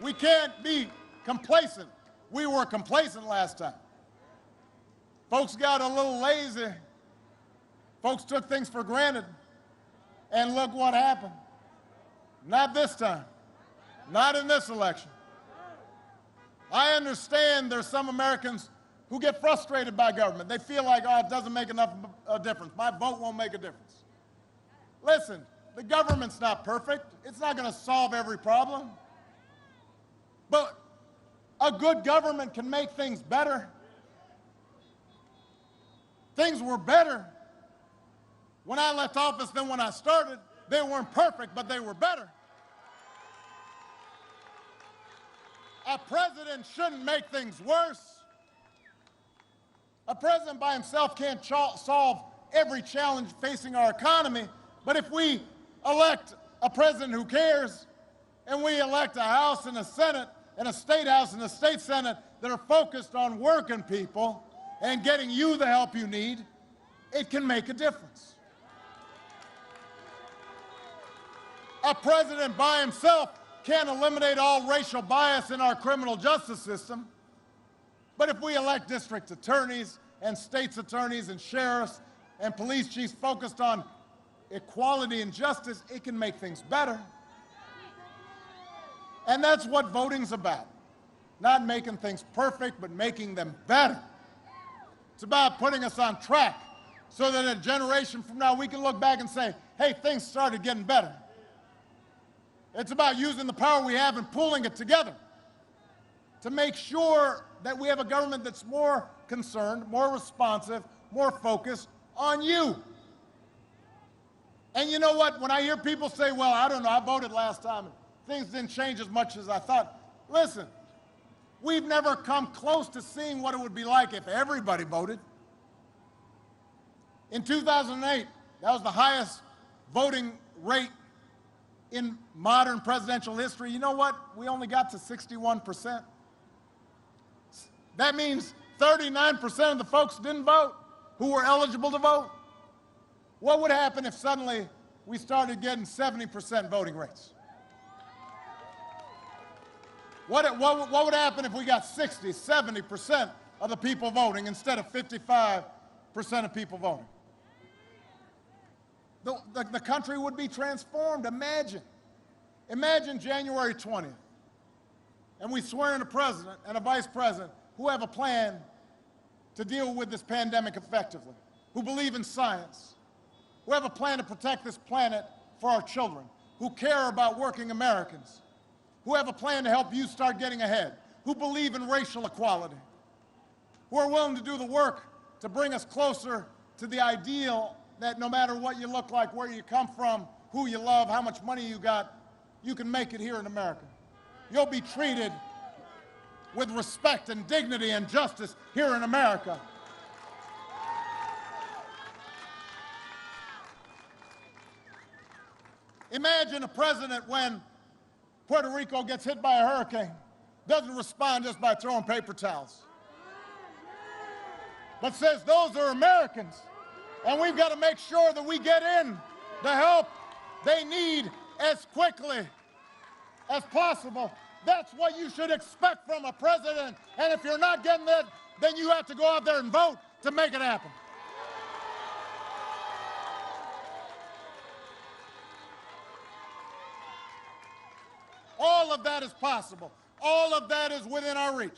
We can't be complacent. We were complacent last time. Folks got a little lazy. Folks took things for granted. And look what happened. Not this time. Not in this election. I understand there's some Americans who get frustrated by government. They feel like, oh, it doesn't make enough difference. My vote won't make a difference. Listen, the government's not perfect. It's not going to solve every problem. But a good government can make things better. Things were better when I left office than when I started. They weren't perfect, but they were better. A president shouldn't make things worse. A president by himself can't solve every challenge facing our economy, but if we elect a president who cares, and we elect a House and a Senate and a State House and a State Senate that are focused on working people and getting you the help you need, it can make a difference. A president by himself can't eliminate all racial bias in our criminal justice system, but if we elect district attorneys and state's attorneys and sheriffs and police chiefs focused on equality and justice, it can make things better. And that's what voting's about. Not making things perfect, but making them better. It's about putting us on track so that a generation from now we can look back and say, hey, things started getting better. It's about using the power we have and pulling it together to make sure that we have a government that's more concerned, more responsive, more focused on you. And you know what? When I hear people say, well, I don't know, I voted last time, and things didn't change as much as I thought. Listen, we've never come close to seeing what it would be like if everybody voted. In 2008, that was the highest voting rate in modern presidential history. You know what? We only got to 61%. That means 39% of the folks didn't vote who were eligible to vote. What would happen if suddenly we started getting 70% voting rates? What would happen if we got 60, 70% of the people voting instead of 55% of people voting? The country would be transformed. Imagine January 20th, and we swear in a president and a vice president who have a plan to deal with this pandemic effectively, who believe in science, who have a plan to protect this planet for our children, who care about working Americans, who have a plan to help you start getting ahead, who believe in racial equality, who are willing to do the work to bring us closer to the ideal that no matter what you look like, where you come from, who you love, how much money you got, you can make it here in America. You'll be treated with respect and dignity and justice here in America. Imagine a president when Puerto Rico gets hit by a hurricane, doesn't respond just by throwing paper towels, but says those are Americans, and we've got to make sure that we get in the help they need as quickly as possible. That's what you should expect from a president, and if you're not getting that, then you have to go out there and vote to make it happen. All of that is possible. All of that is within our reach.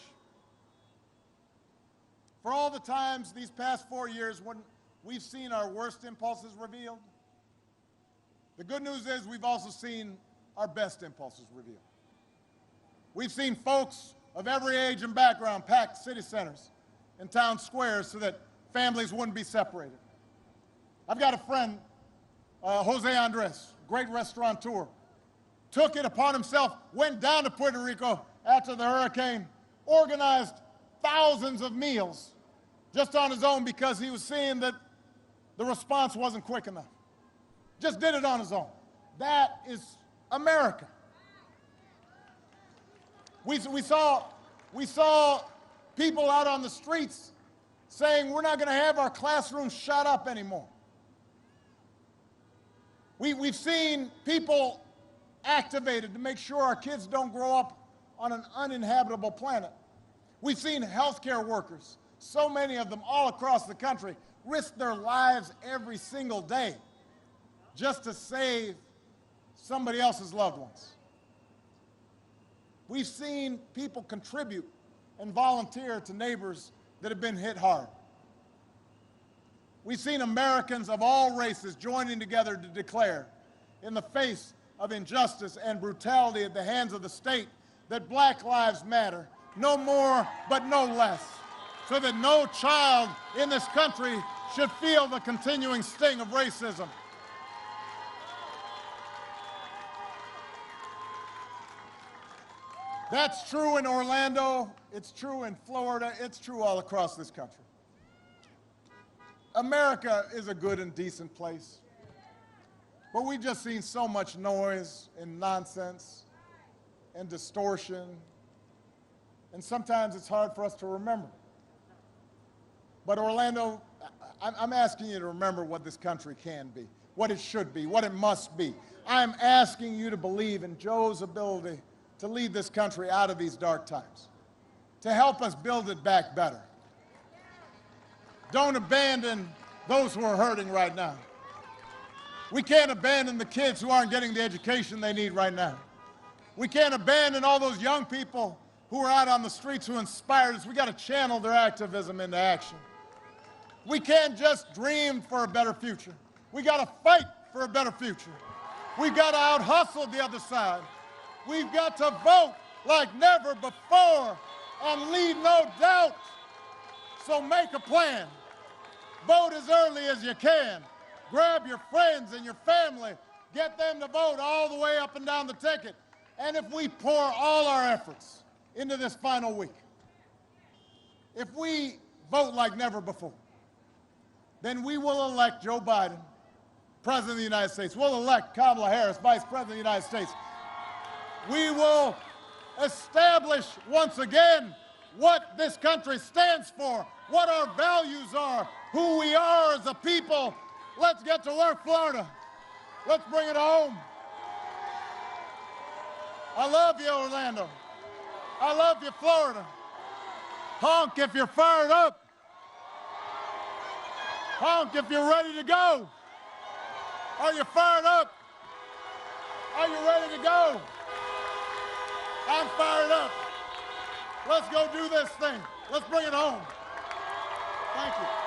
For all the times these past 4 years when we've seen our worst impulses revealed, the good news is we've also seen our best impulses revealed. We've seen folks of every age and background pack city centers and town squares so that families wouldn't be separated. I've got a friend, Jose Andres, great restaurateur, took it upon himself, went down to Puerto Rico after the hurricane, organized thousands of meals just on his own because he was seeing that the response wasn't quick enough. Just did it on his own. That is America. We saw people out on the streets saying we're not going to have our classrooms shut up anymore. We've seen people activated to make sure our kids don't grow up on an uninhabitable planet. We've seen healthcare workers, so many of them all across the country, risk their lives every single day just to save somebody else's loved ones. We've seen people contribute and volunteer to neighbors that have been hit hard. We've seen Americans of all races joining together to declare, in the face of injustice and brutality at the hands of the state, that Black lives matter, no more but no less, so that no child in this country should feel the continuing sting of racism. That's true in Orlando, it's true in Florida, it's true all across this country. America is a good and decent place, but we've just seen so much noise and nonsense and distortion, and sometimes it's hard for us to remember. But Orlando, I'm asking you to remember what this country can be, what it should be, what it must be. I'm asking you to believe in Joe's ability to lead this country out of these dark times, to help us build it back better. Don't abandon those who are hurting right now. We can't abandon the kids who aren't getting the education they need right now. We can't abandon all those young people who are out on the streets who inspired us. We got to channel their activism into action. We can't just dream for a better future. We got to fight for a better future. We've got to out-hustle the other side. We've got to vote like never before and leave no doubt. So make a plan. Vote as early as you can. Grab your friends and your family. Get them to vote all the way up and down the ticket. And if we pour all our efforts into this final week, if we vote like never before, then we will elect Joe Biden, President of the United States. We'll elect Kamala Harris, Vice President of the United States. We will establish once again what this country stands for, what our values are, who we are as a people. Let's get to work, Florida. Let's bring it home. I love you, Orlando. I love you, Florida. Honk if you're fired up. Honk if you're ready to go. Are you fired up? Are you ready to go? I'm fired up. Let's go do this thing. Let's bring it home. Thank you.